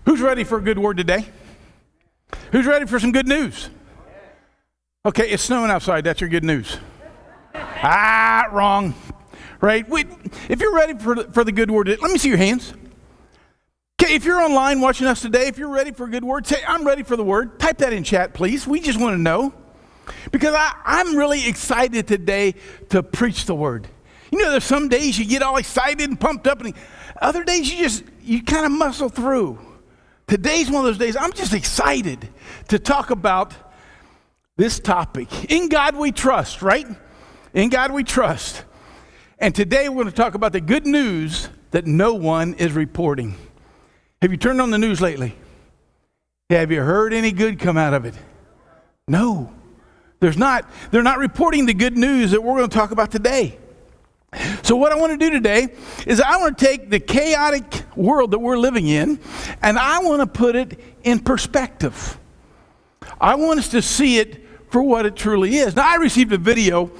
Who's ready for a good word today? Who's ready for some good news? Okay, it's snowing outside. That's your good news. Wrong. Right? If you're ready for the good word, let me see your hands. Okay, if you're online watching us today, if you're ready for a good word, say, I'm ready for the word. Type that in chat, please. We just want to know. Because I'm really excited today to preach the word. You know, there's some days you get all excited and pumped up, and other days you kind of muscle through. Today's one of those days I'm just excited to talk about this topic. In God we trust, right? In God we trust. And today we're going to talk about the good news that no one is reporting. Have you turned on the news lately? Have you heard any good come out of it? No. They're not reporting the good news that we're going to talk about today. So what I want to do today is I want to take the chaotic world that we're living in, and I want to put it in perspective. I want us to see it for what it truly is. Now, I received a video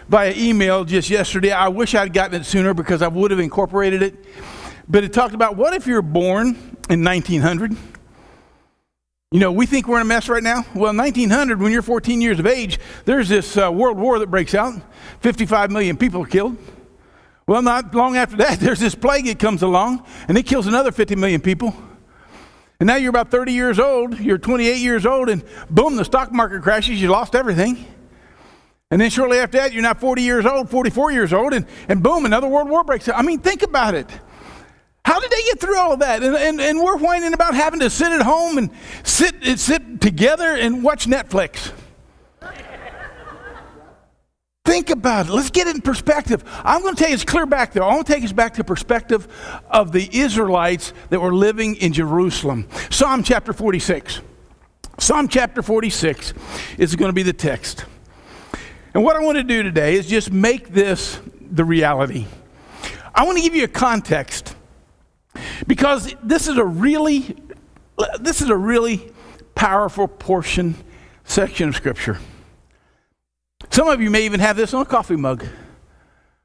via email just yesterday. I wish I'd gotten it sooner because I would have incorporated it. But it talked about, what if you're born in 1900? You know, we think we're in a mess right now. Well, 1900, when you're 14 years of age, there's this world war that breaks out. 55 million people are killed. Well, not long after that, there's this plague that comes along, and it kills another 50 million people. And now you're about 30 years old, you're 28 years old, and boom, the stock market crashes, you lost everything. And then shortly after that, you're now 40 years old, 44 years old, and boom, another world war breaks out. I mean, think about it. How did they get through all of that? And we're whining about having to sit at home and sit together and watch Netflix. Think about it. Let's get it in perspective. I'm going to take us clear back there. I want to take us back to perspective of the Israelites that were living in Jerusalem. Psalm chapter 46. Psalm chapter 46 is going to be the text. And what I want to do today is just make this the reality. I want to give you a context because this is a really powerful section of Scripture. Some of you may even have this on a coffee mug.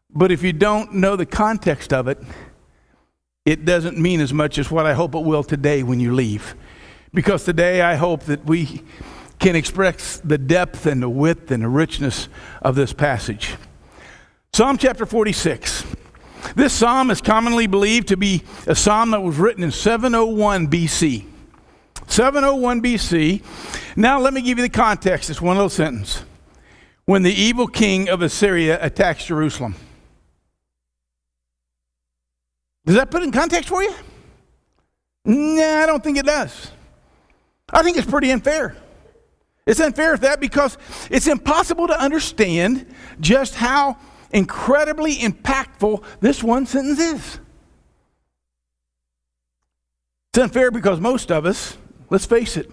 But if you don't know the context of it, it doesn't mean as much as what I hope it will today when you leave. Because today I hope that we can express the depth and the width and the richness of this passage. Psalm chapter 46. This psalm is commonly believed to be a psalm that was written in 701 BC. 701 BC. Now let me give you the context. It's one little sentence. When the evil king of Assyria attacks Jerusalem. Does that put it in context for you? Nah, I don't think it does. I think it's pretty unfair. It's unfair with that because it's impossible to understand just how incredibly impactful this one sentence is. It's unfair because most of us, let's face it,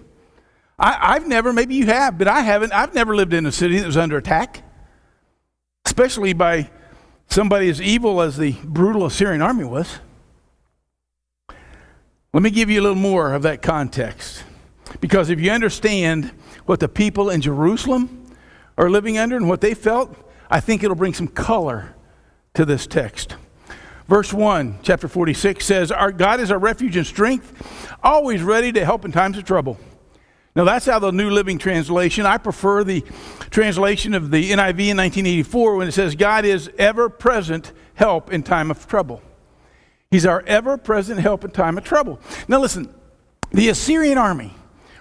I've never, maybe you have, but I haven't. I've never lived in a city that was under attack, especially by somebody as evil as the brutal Assyrian army was. Let me give you a little more of that context. Because if you understand what the people in Jerusalem are living under and what they felt, I think it'll bring some color to this text. Verse 1, chapter 46 says, Our God is our refuge and strength, always ready to help in times of trouble. Now that's how the New Living Translation. I prefer the translation of the NIV in 1984 when it says, God is ever-present help in time of trouble. He's our ever-present help in time of trouble. Now listen, the Assyrian army,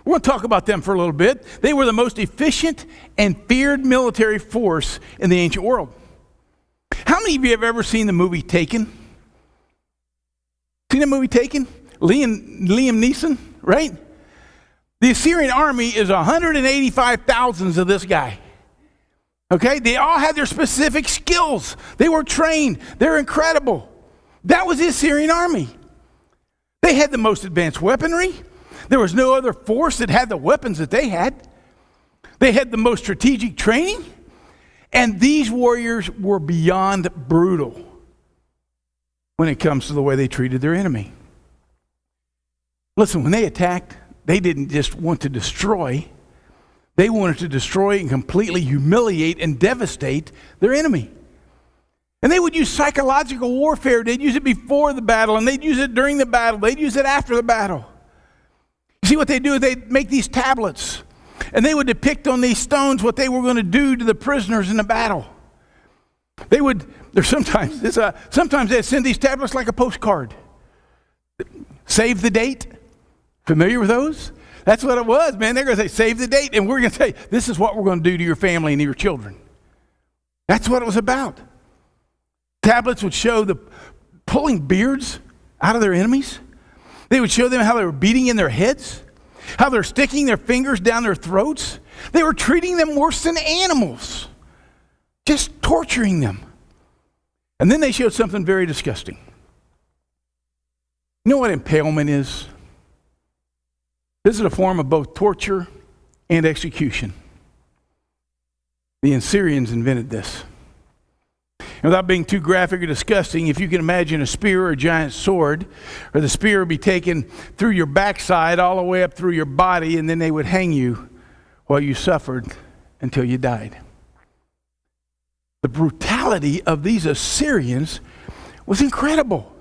we're going to talk about them for a little bit. They were the most efficient and feared military force in the ancient world. How many of you have ever seen the movie Taken? Seen the movie Taken? Liam Neeson, right? The Assyrian army is 185,000 of this guy. Okay? They all had their specific skills. They were trained. They're incredible. That was the Assyrian army. They had the most advanced weaponry. There was no other force that had the weapons that they had. They had the most strategic training. And these warriors were beyond brutal when it comes to the way they treated their enemy. Listen, when they attacked, they didn't just want to destroy. They wanted to destroy and completely humiliate and devastate their enemy. And they would use psychological warfare. They'd use it before the battle, and they'd use it during the battle. They'd use it after the battle. You see what they do is they make these tablets, and they would depict on these stones what they were going to do to the prisoners in the battle. Sometimes they'd send these tablets like a postcard. Save the date. Familiar with those? That's what it was, man. They're going to say, save the date, and we're going to say, this is what we're going to do to your family and your children. That's what it was about. Tablets would show the pulling beards out of their enemies. They would show them how they were beating in their heads, how they're sticking their fingers down their throats. They were treating them worse than animals, just torturing them. And then they showed something very disgusting. You know what impalement is? This is a form of both torture and execution. The Assyrians invented this. And without being too graphic or disgusting, if you can imagine a spear or a giant sword, or the spear would be taken through your backside all the way up through your body, and then they would hang you while you suffered until you died. The brutality of these Assyrians was incredible.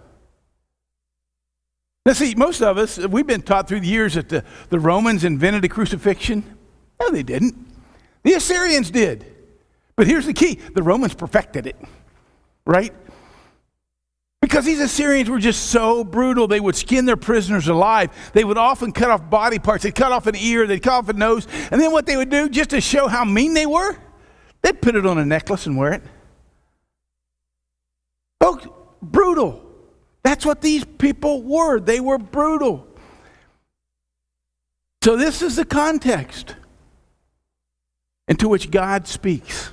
Now see, most of us, we've been taught through the years that the Romans invented the crucifixion. No, they didn't. The Assyrians did. But here's the key. The Romans perfected it, right? Because these Assyrians were just so brutal. They would skin their prisoners alive. They would often cut off body parts. They'd cut off an ear. They'd cut off a nose. And then what they would do, just to show how mean they were, they'd put it on a necklace and wear it. Folks, brutal. That's what these people were. They were brutal. So this is the context into which God speaks.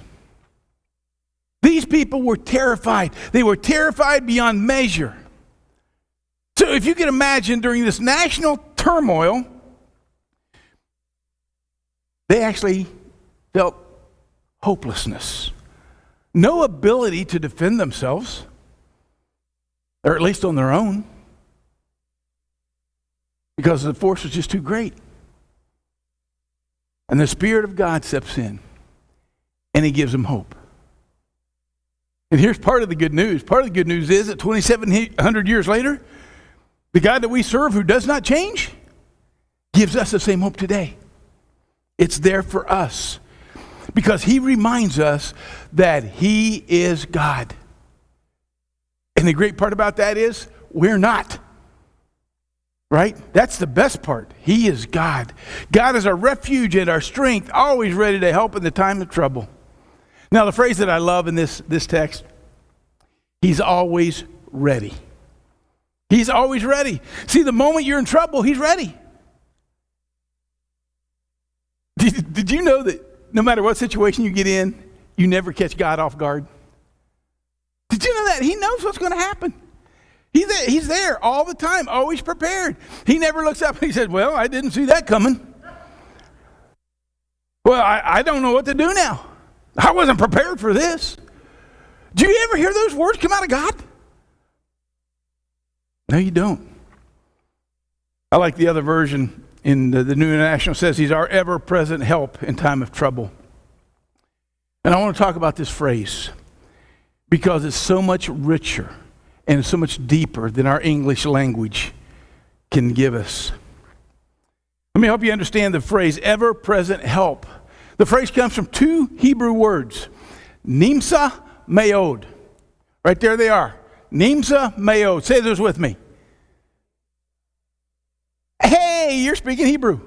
These people were terrified. They were terrified beyond measure. So if you can imagine during this national turmoil, they actually felt hopelessness. No ability to defend themselves, or at least on their own, because the force was just too great. And the Spirit of God steps in, and He gives them hope. And here's part of the good news. Part of the good news is that 2,700 years later, the God that we serve, who does not change, gives us the same hope today. It's there for us because He reminds us that He is God. And the great part about that is we're not. Right? That's the best part. He is God. God is our refuge and our strength, always ready to help in the time of trouble. Now, the phrase that I love in this text, He's always ready. He's always ready. See, the moment you're in trouble, He's ready. Did you know that no matter what situation you get in, you never catch God off guard? Did you know that? He knows what's going to happen. He's there all the time, always prepared. He never looks up and He says, well, I didn't see that coming. Well, I don't know what to do now. I wasn't prepared for this. Do you ever hear those words come out of God? No, you don't. I like the other version in the New International. Says He's our ever-present help in time of trouble. And I want to talk about this phrase because it's so much richer and so much deeper than our English language can give us. Let me help you understand the phrase ever-present help. The phrase comes from two Hebrew words, Nimsa Meod. Right there they are. Nimsa Meod. Say those with me. Hey, you're speaking Hebrew.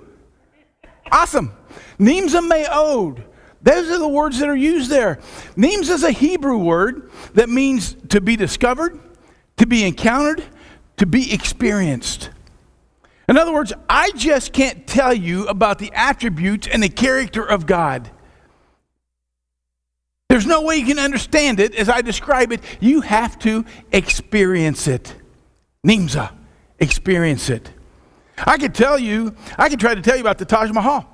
Awesome. Nimsa Meod. Those are the words that are used there. Nimsa is a Hebrew word that means to be discovered, to be encountered, to be experienced. In other words, I just can't tell you about the attributes and the character of God. There's no way you can understand it as I describe it. You have to experience it. Nimsa, experience it. I could try to tell you about the Taj Mahal.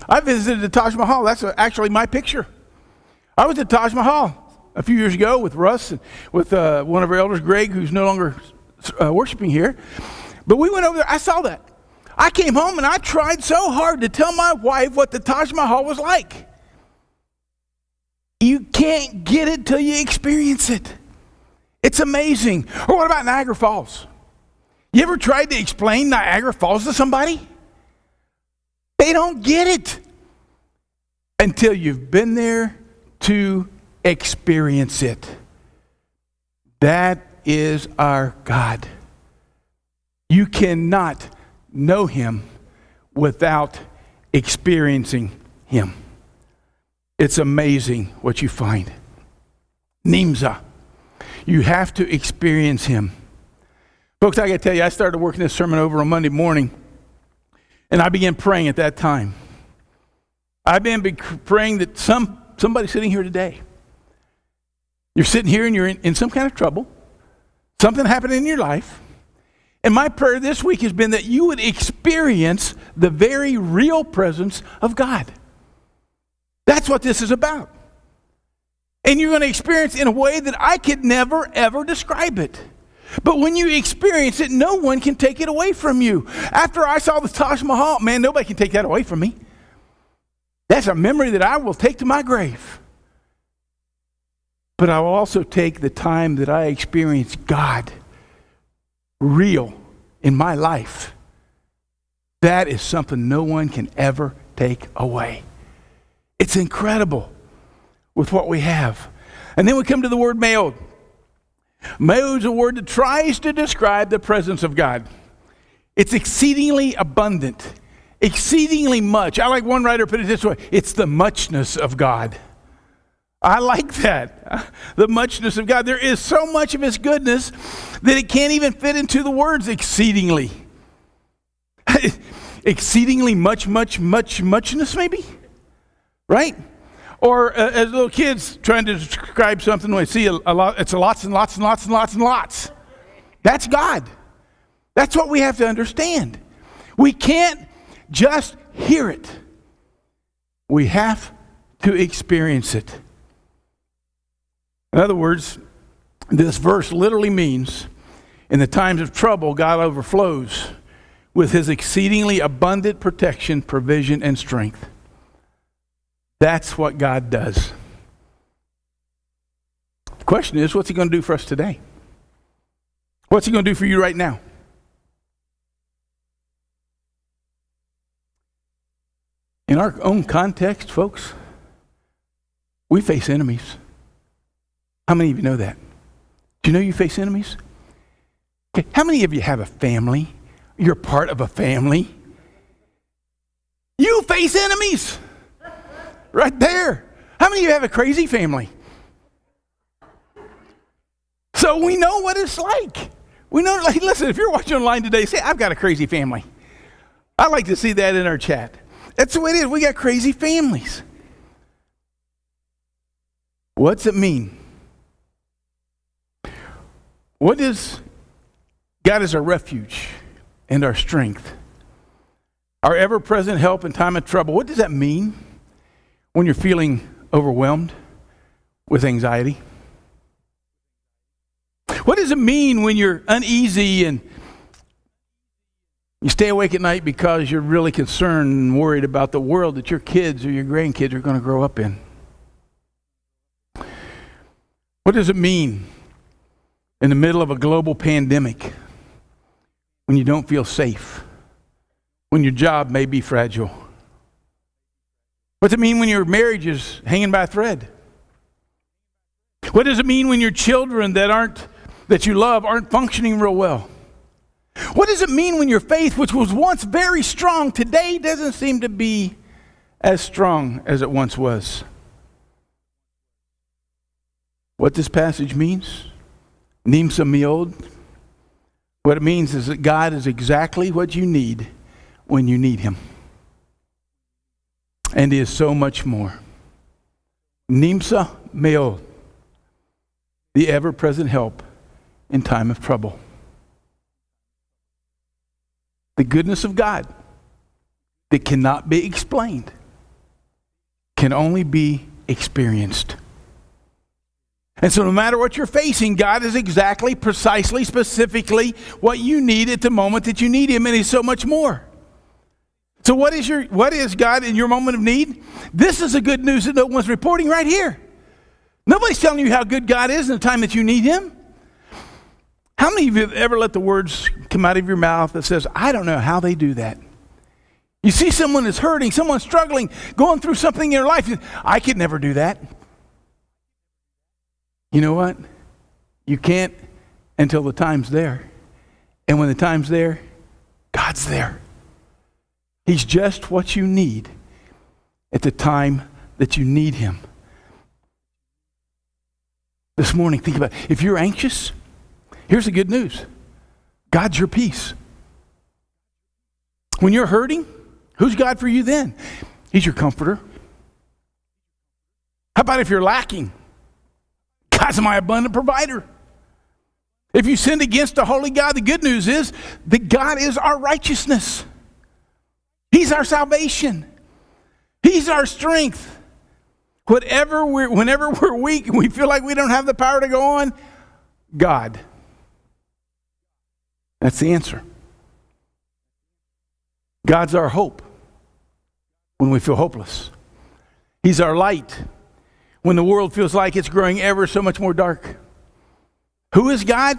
I visited the Taj Mahal. That's actually my picture. I was at Taj Mahal a few years ago with Russ and with one of our elders, Greg, who's no longer worshiping here. But we went over there. I saw that. I came home and I tried so hard to tell my wife what the Taj Mahal was like. You can't get it till you experience it. It's amazing. Or what about Niagara Falls? You ever tried to explain Niagara Falls to somebody? They don't get it until you've been there to experience it. That is our God. You cannot know him without experiencing him. It's amazing what you find. Nimza. You have to experience him. Folks, I got to tell you, I started working this sermon over on Monday morning, and I began praying at that time. I've been praying that somebody sitting here today, you're sitting here and you're in some kind of trouble. Something happened in your life. And my prayer this week has been that you would experience the very real presence of God. That's what this is about. And you're going to experience it in a way that I could never, ever describe it. But when you experience it, no one can take it away from you. After I saw the Taj Mahal, man, nobody can take that away from me. That's a memory that I will take to my grave. But I will also take the time that I experience God real in my life. That is something no one can ever take away. It's incredible with what we have. And then we come to the word meod. Meod is a word that tries to describe the presence of God. It's exceedingly abundant, exceedingly much. I like one writer put it this way: it's the muchness of God. I like that. The muchness of God. There is so much of his goodness that it can't even fit into the words exceedingly. Exceedingly muchness maybe? Right? Or as little kids trying to describe something, when they see a lot, it's lots and lots and lots and lots and lots. That's God. That's what we have to understand. We can't just hear it. We have to experience it. In other words, this verse literally means, in the times of trouble, God overflows with his exceedingly abundant protection, provision, and strength. That's what God does. The question is, what's he going to do for us today? What's he going to do for you right now? In our own context, folks, we face enemies. How many of you know that? Do you know you face enemies? Okay. How many of you have a family? You're part of a family. You face enemies. Right there. How many of you have a crazy family? So we know what it's like. We know, like, listen, if you're watching online today, say, I've got a crazy family. I like to see that in our chat. That's the way it is. We got crazy families. What's it mean? What is God is our refuge and our strength, our ever-present help in time of trouble? What does that mean when you're feeling overwhelmed with anxiety? What does it mean when you're uneasy and you stay awake at night because you're really concerned and worried about the world that your kids or your grandkids are going to grow up in? What does it mean in the middle of a global pandemic when you don't feel safe, when your job may be fragile? What's it mean when your marriage is hanging by a thread? What does it mean when your children that you love aren't functioning real well? What does it mean when your faith, which was once very strong, today doesn't seem to be as strong as it once was? What this passage means, Nimsa Meod, what it means is that God is exactly what you need when you need him. And he is so much more. Nimsa Meod, the ever-present help in time of trouble. The goodness of God that cannot be explained can only be experienced. And so no matter what you're facing, God is exactly, precisely, specifically what you need at the moment that you need him, and he's so much more. So what is God in your moment of need? This is the good news that no one's reporting right here. Nobody's telling you how good God is in the time that you need him. How many of you have ever let the words come out of your mouth that says, I don't know how they do that? You see someone is hurting, someone struggling, going through something in their life. I could never do that. You know what? You can't until the time's there. And when the time's there, God's there. He's just what you need at the time that you need him. This morning, think about it. If you're anxious, here's the good news. God's your peace. When you're hurting, who's God for you then? He's your comforter. How about if you're lacking? God's my abundant provider. If you sinned against a holy God, the good news is that God is our righteousness. He's our salvation. He's our strength. Whenever we're weak and we feel like we don't have the power to go on, God. That's the answer. God's our hope when we feel hopeless. He's our light when the world feels like it's growing ever so much more dark. Who is God?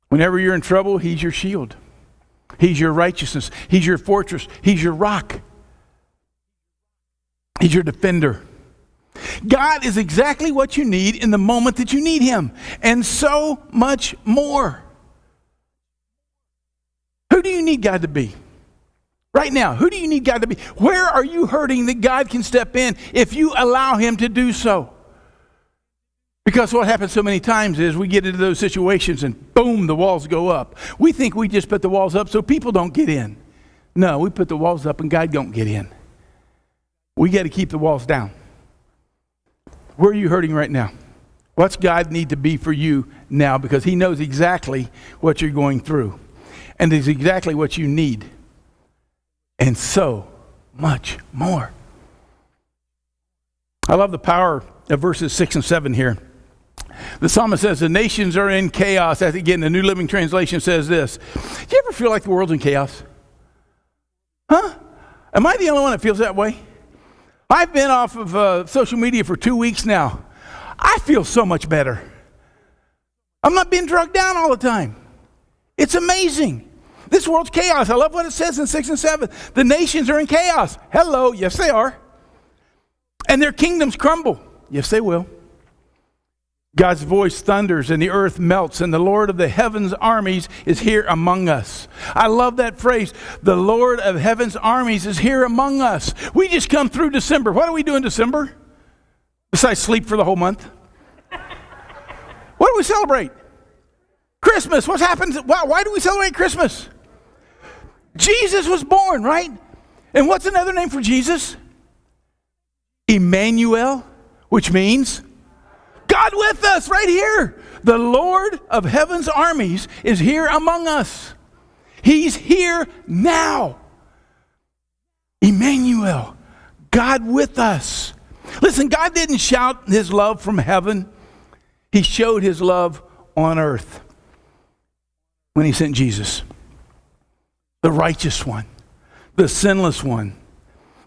Whenever you're in trouble, he's your shield. He's your righteousness. He's your fortress. He's your rock. He's your defender. God is exactly what you need in the moment that you need him, and so much more. Who do you need God to be? Right now, who do you need God to be? Where are you hurting that God can step in if you allow him to do so? Because what happens so many times is we get into those situations and boom, the walls go up. We think we just put the walls up so people don't get in. No, we put the walls up and God don't get in. We got to keep the walls down. Where are you hurting right now? What's God need to be for you now? Because he knows exactly what you're going through. And it's exactly what you need. And so much more. I love the power of verses 6 and 7 here. The psalmist says, the nations are in chaos. Again, the New Living Translation says this. Do you ever feel like the world's in chaos? Huh? Am I the only one that feels that way? I've been off of social media for 2 weeks now. I feel so much better. I'm not being drugged down all the time. It's amazing. This world's chaos. I love what it says in 6 and 7. The nations are in chaos. Hello. Yes, they are. And their kingdoms crumble. Yes, they will. God's voice thunders and the earth melts and the Lord of the heavens armies is here among us. I love that phrase. The Lord of heaven's armies is here among us. We just come through December. What do we do in December? Besides sleep for the whole month. What do we celebrate? Christmas. What happens? Why do we celebrate Christmas? Jesus was born, right? And what's another name for Jesus? Emmanuel, which means God with us right here. The Lord of heaven's armies is here among us. He's here now. Emmanuel, God with us. Listen, God didn't shout his love from heaven. He showed his love on earth when he sent Jesus. The righteous one, the sinless one,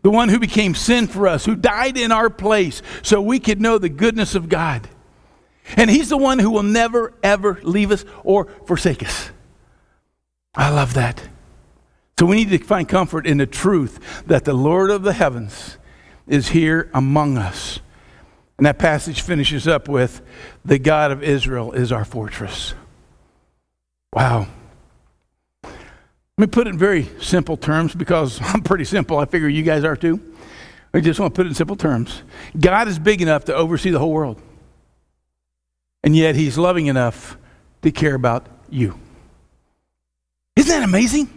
the one who became sin for us, who died in our place so we could know the goodness of God. And he's the one who will never, ever leave us or forsake us. I love that. So we need to find comfort in the truth that the Lord of the heavens is here among us. And that passage finishes up with, the God of Israel is our fortress. Wow. Let me put it in very simple terms because I'm pretty simple. I figure you guys are too. I just want to put it in simple terms. God is big enough to oversee the whole world. And yet he's loving enough to care about you. Isn't that amazing?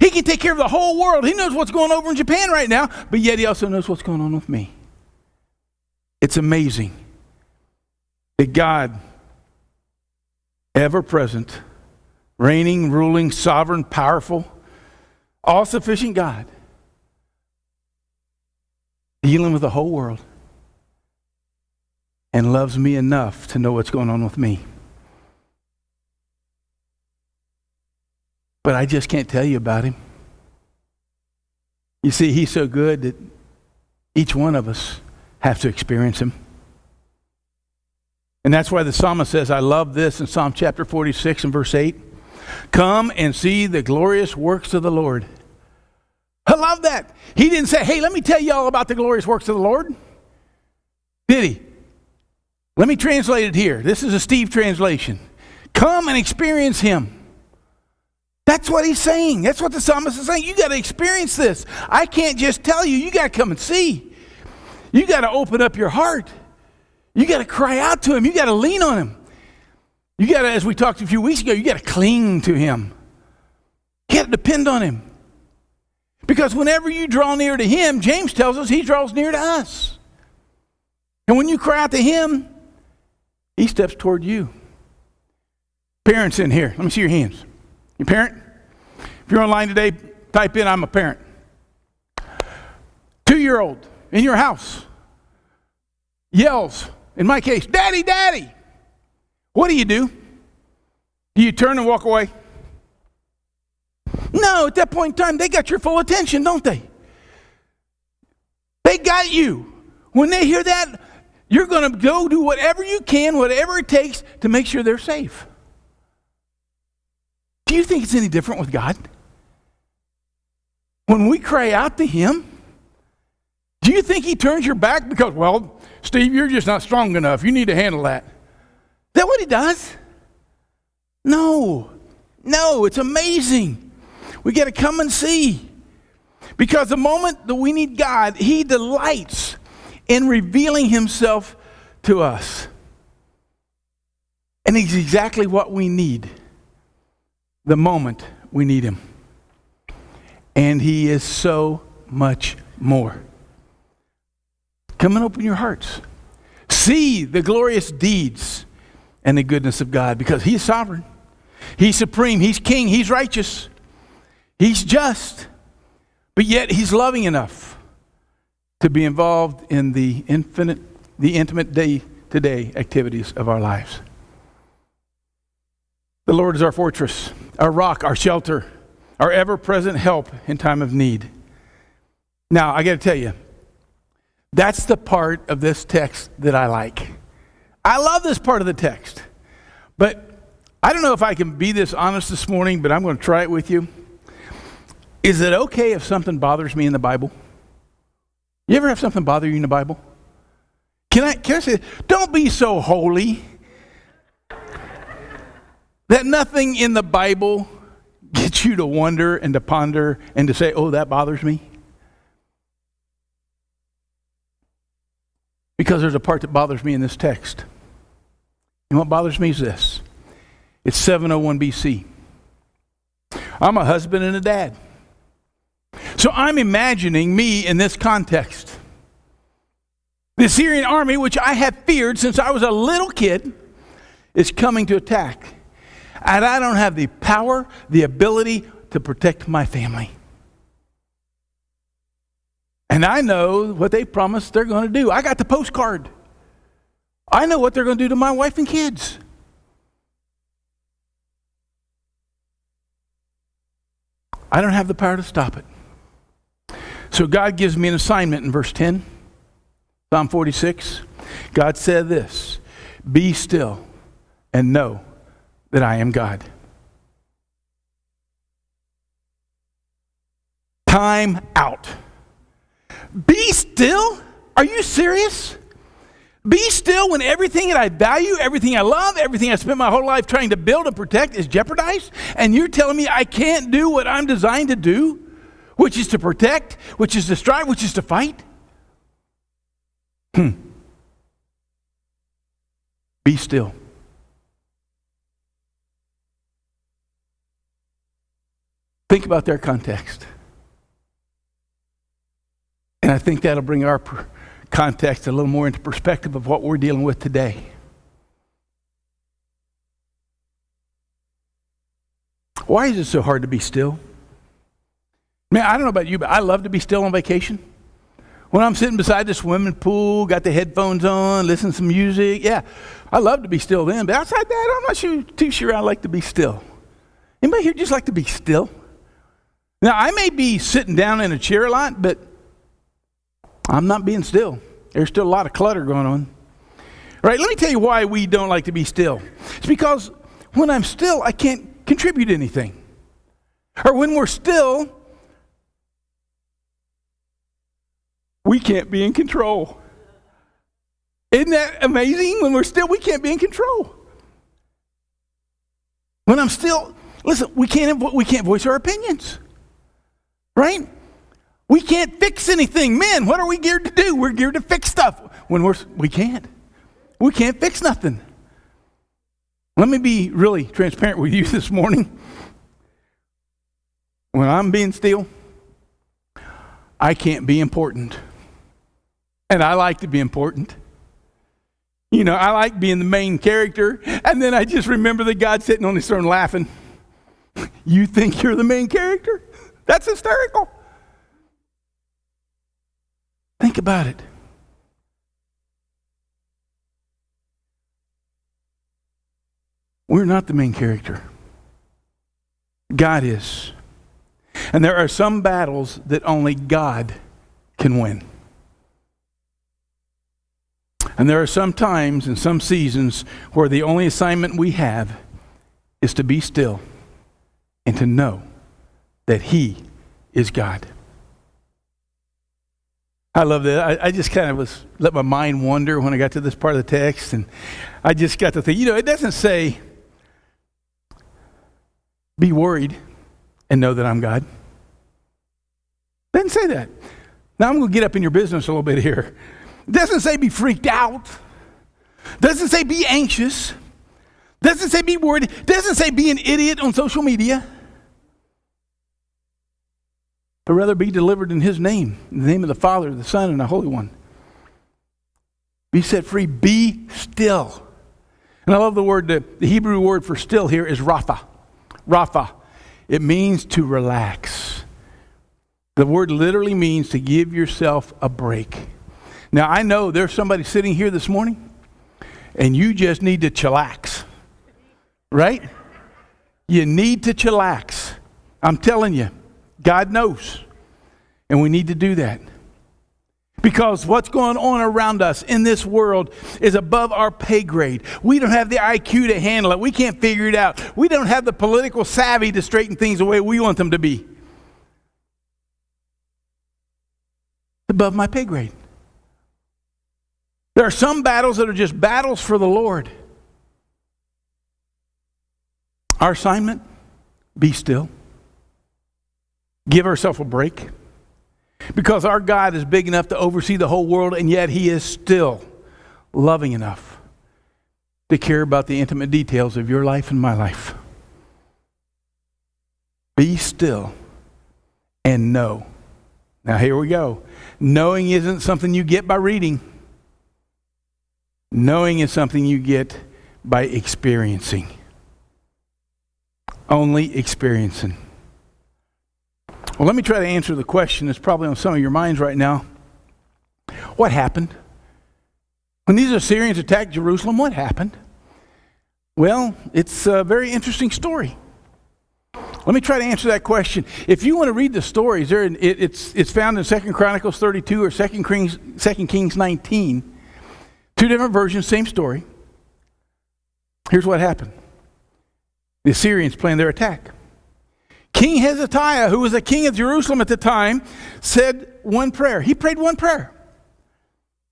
He can take care of the whole world. He knows what's going over in Japan right now, but yet he also knows what's going on with me. It's amazing that God, ever present, reigning, ruling, sovereign, powerful, all-sufficient God, dealing with the whole world, and loves me enough to know what's going on with me. But I just can't tell you about him. You see, he's so good that each one of us have to experience him. And that's why the psalmist says, I love this in Psalm chapter 46 and verse 8. Come and see the glorious works of the Lord. I love that. He didn't say, hey, let me tell you all about the glorious works of the Lord. Did he? Let me translate it here. This is a Steve translation. Come and experience him. That's what he's saying. That's what the psalmist is saying. You got to experience this. I can't just tell you. You got to come and see. You got to open up your heart. You got to cry out to him. You got to lean on him. You got to, as we talked a few weeks ago, you got to cling to him. You got to depend on him. Because whenever you draw near to him, James tells us he draws near to us. And when you cry out to him, he steps toward you. Parents in here, let me see your hands. You parent? If you're online today, type in, I'm a parent. 2-year-old in your house yells, in my case, Daddy, Daddy. What do? Do you turn and walk away? No, at that point in time, they got your full attention, don't they? They got you. When they hear that, you're going to go do whatever you can, whatever it takes to make sure they're safe. Do you think it's any different with God? When we cry out to him, do you think he turns your back because, well, Steve, you're just not strong enough. You need to handle that. Is that what he does? No, it's amazing. We got to come and see. Because the moment that we need God, he delights in revealing himself to us. And he's exactly what we need the moment we need him. And he is so much more. Come and open your hearts. See the glorious deeds and the goodness of God, because he's sovereign. He's supreme. He's king. He's righteous. He's just. But yet he's loving enough to be involved in the intimate day-to-day activities of our lives. The Lord is our fortress, our rock, our shelter, our ever-present help in time of need. Now, I got to tell you, that's the part of this text that I like. I love this part of the text. But I don't know if I can be this honest this morning, but I'm going to try it with you. Is it okay if something bothers me in the Bible? You ever have something bother you in the Bible? Can I say, don't be so holy that nothing in the Bible gets you to wonder and to ponder and to say, oh, that bothers me? Because there's a part that bothers me in this text. And what bothers me is this. It's 701 BC. I'm a husband and a dad. So I'm imagining me in this context. The Assyrian army, which I have feared since I was a little kid, is coming to attack. And I don't have the power, the ability to protect my family. And I know what they promised they're going to do. I got the postcard. I know what they're going to do to my wife and kids. I don't have the power to stop it. So God gives me an assignment in verse 10, Psalm 46. God said this, be still and know that I am God. Time out. Be still? Are you serious? Be still when everything that I value, everything I love, everything I spent my whole life trying to build and protect is jeopardized? And you're telling me I can't do what I'm designed to do? Which is to protect, which is to strive, which is to fight? Be still. Think about their context. And I think that'll bring our context a little more into perspective of what we're dealing with today. Why is it so hard to be still? Man, I don't know about you, but I love to be still on vacation. When I'm sitting beside the swimming pool, got the headphones on, listening to some music, yeah, I love to be still then. But outside that, I'm not too sure I like to be still. Anybody here just like to be still? Now, I may be sitting down in a chair a lot, but I'm not being still. There's still a lot of clutter going on. All right, let me tell you why we don't like to be still. It's because when I'm still, I can't contribute anything. Or when we're still, we can't be in control. Isn't that amazing? When we're still, we can't be in control. When I'm still, listen, we can't voice our opinions, right? We can't fix anything. Men, what are we geared to do? We're geared to fix stuff. We can't. We can't fix nothing. Let me be really transparent with you this morning. When I'm being still, I can't be important. And I like to be important. You know, I like being the main character. And then I just remember the God sitting on his throne laughing. You think you're the main character? That's hysterical. Think about it. We're not the main character. God is. And there are some battles that only God can win. And there are some times and some seasons where the only assignment we have is to be still and to know that He is God. I love that. I just kind of let my mind wander when I got to this part of the text, and I just got to think, it doesn't say, be worried and know that I'm God. It doesn't say that. Now I'm going to get up in your business a little bit here. It doesn't say be freaked out. It doesn't say be anxious. It doesn't say be worried. It doesn't say be an idiot on social media. But rather be delivered in His name, in the name of the Father, the Son, and the Holy One. Be set free. Be still. And I love the word, the Hebrew word for still here is rapha. Rapha. It means to relax. The word literally means to give yourself a break. Now, I know there's somebody sitting here this morning, and you just need to chillax. Right? You need to chillax. I'm telling you. God knows. And we need to do that. Because what's going on around us in this world is above our pay grade. We don't have the IQ to handle it. We can't figure it out. We don't have the political savvy to straighten things the way we want them to be. Above my pay grade. There are some battles that are just battles for the Lord. Our assignment, be still. Give ourselves a break. Because our God is big enough to oversee the whole world, and yet He is still loving enough to care about the intimate details of your life and my life. Be still and know. Now here we go. Knowing isn't something you get by reading. Knowing is something you get by experiencing. Only experiencing. Well, let me try to answer the question that's probably on some of your minds right now. What happened? When these Assyrians attacked Jerusalem, what happened? Well, it's a very interesting story. Let me try to answer that question. If you want to read the stories, it's found in 2 Chronicles 32 or 2 Kings 19. Two different versions, same story. Here's what happened. The Assyrians planned their attack. King Hezekiah, who was the king of Jerusalem at the time, said one prayer. He prayed one prayer.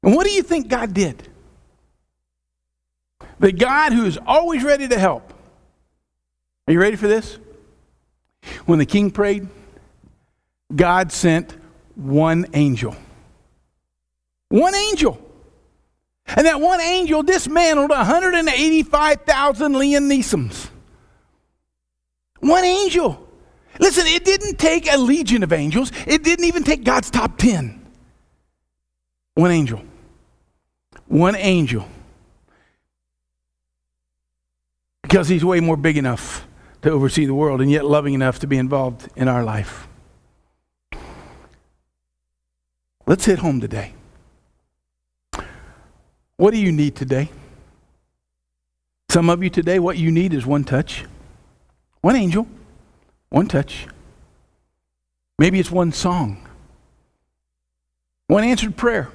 And what do you think God did? The God who is always ready to help. Are you ready for this? When the king prayed, God sent one angel. One angel. And that one angel dismantled 185,000 Liam Neesons. One angel. Listen, it didn't take a legion of angels. It didn't even take God's top 10. One angel. One angel. Because He's way more big enough to oversee the world and yet loving enough to be involved in our life. Let's hit home today. What do you need today? Some of you today, what you need is one touch. One angel. One touch. Maybe it's one song. One answered prayer.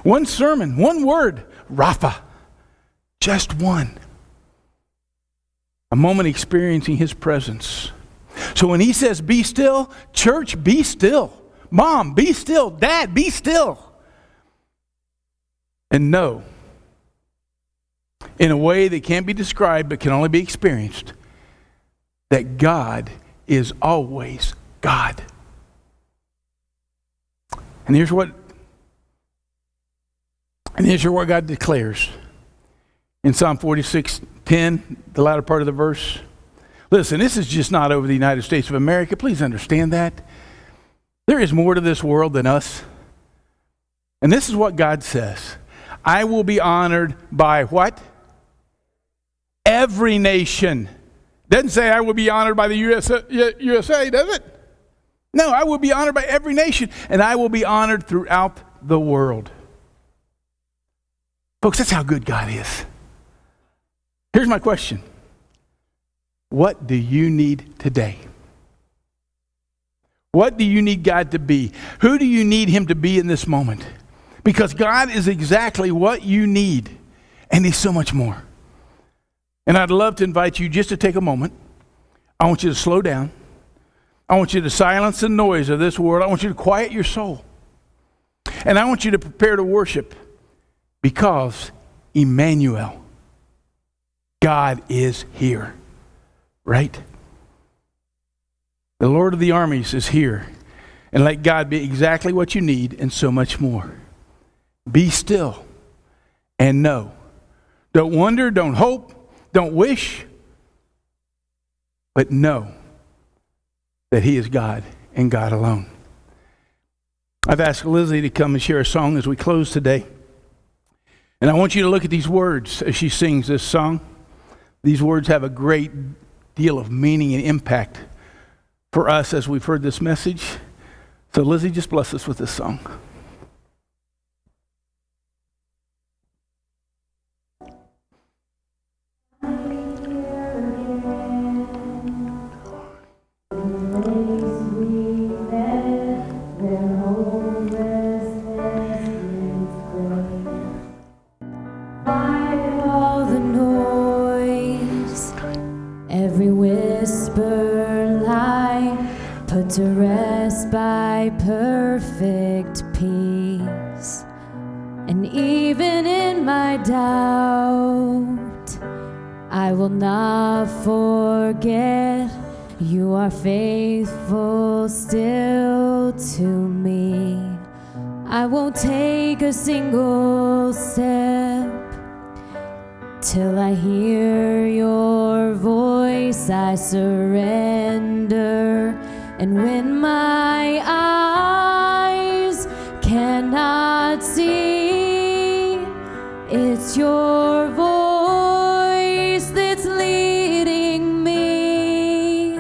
One sermon. One word. Rapha. Just one. A moment experiencing his presence. So when he says, be still, church, be still. Mom, be still. Dad, be still. And know, in a way that can't be described but can only be experienced, that God is always God. And here's what God declares in Psalm 46:10, the latter part of the verse. Listen, this is just not over the United States of America. Please understand that. There is more to this world than us. And this is what God says. I will be honored by what? Every nation. Doesn't say I will be honored by the USA, does it? No, I will be honored by every nation, and I will be honored throughout the world. Folks, that's how good God is. Here's my question. What do you need today? What do you need God to be? Who do you need him to be in this moment? Because God is exactly what you need, and he's so much more. And I'd love to invite you just to take a moment. I want you to slow down. I want you to silence the noise of this world. I want you to quiet your soul. And I want you to prepare to worship, because Emmanuel, God is here, right? The Lord of the armies is here. And let God be exactly what you need and so much more. Be still and know. Don't wonder, don't hope, don't wish, but know that he is God and God alone. I've asked Lizzie to come and share a song as we close today. And I want you to look at these words as she sings this song. These words have a great deal of meaning and impact for us as we've heard this message. So Lizzie, just bless us with this song. To rest by perfect peace. And even in my doubt, I will not forget you are faithful still to me. I won't take a single step till I hear your voice. I surrender. And when my eyes cannot see, it's your voice that's leading me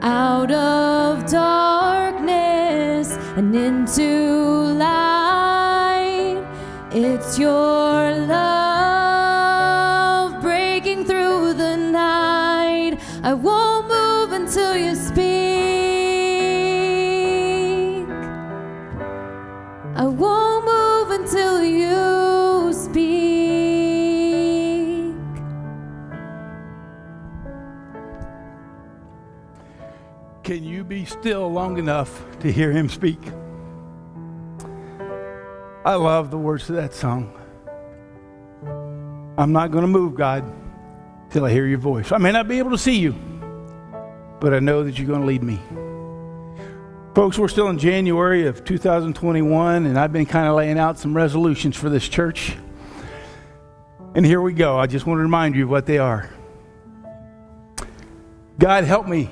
out of darkness and into light. It's your love breaking through the night. I won't move until you speak. I won't move until you speak. Can you be still long enough to hear him speak? I love the words of that song. I'm not going to move, God, till I hear your voice. I may not be able to see you, but I know that you're going to lead me. Folks, we're still in January of 2021, and I've been kind of laying out some resolutions for this church. And here we go. I just want to remind you of what they are. God, help me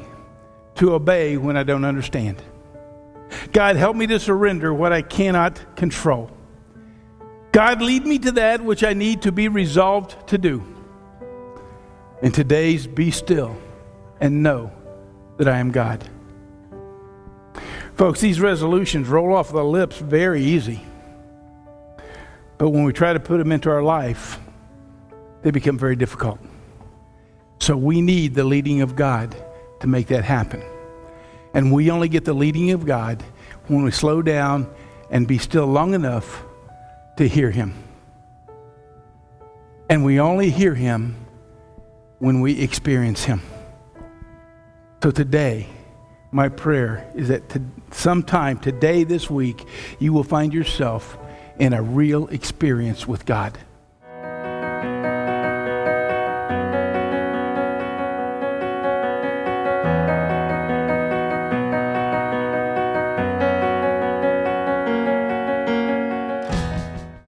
to obey when I don't understand. God, help me to surrender what I cannot control. God, lead me to that which I need to be resolved to do. And today's be still and know that I am God. Folks, these resolutions roll off the lips very easy. But when we try to put them into our life, they become very difficult. So we need the leading of God to make that happen. And we only get the leading of God when we slow down and be still long enough to hear him. And we only hear him when we experience him. So today, my prayer is that sometime today, this week, you will find yourself in a real experience with God.